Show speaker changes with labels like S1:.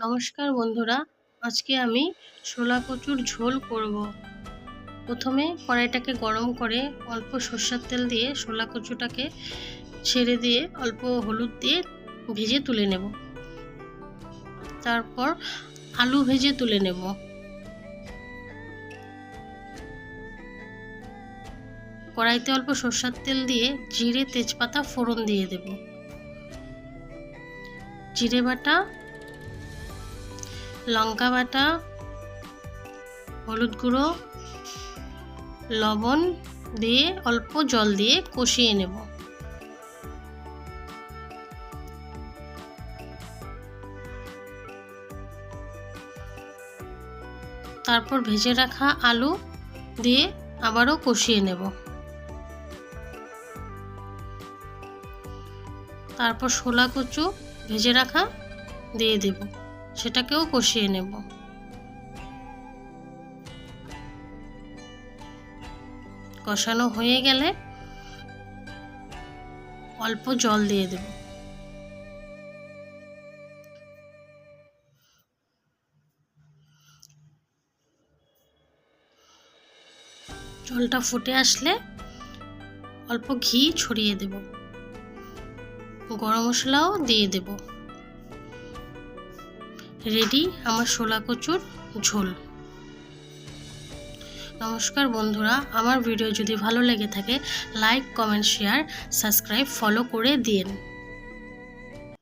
S1: নমস্কার বন্ধুরা, আজকে আমি শোলা কচুর ঝোল করব। প্রথমে কড়াইটাকে গরম করে অল্প সরষের তেল দিয়ে শোলা কচুটাকে ছেড়ে দিয়ে অল্প হলুদ দিয়ে ভেজে তুলে নেব। তারপর আলু ভেজে তুলে নেব। কড়াইতে অল্প সরষের তেল দিয়ে জিরে তেজপাতা ফোড়ন দিয়ে দেব। জিরে বাটা, লঙ্কা বাটা, হলুদ গুঁড়ো, লবণ দিয়ে অল্প জল দিয়ে কষিয়ে নেব। তারপর ভেজে রাখা আলু দিয়ে আবারও কষিয়ে নেব। তারপর শোলা কচু ভেজে রাখা দিয়ে দেব, সেটাকেও কষিয়ে নেব। কষানো হয়ে গেলে অল্প জল দিয়ে দেব। জলটা ফুটে আসলে অল্প ঘি ছড়িয়ে দেব, গরম মশলাও দিয়ে দেব। রেডি আমার শোলা কচুর ঝোল। নমস্কার বন্ধুরা, আমার ভিডিও যদি ভালো লেগে থাকে like, comment, share, subscribe, follow করে দিন।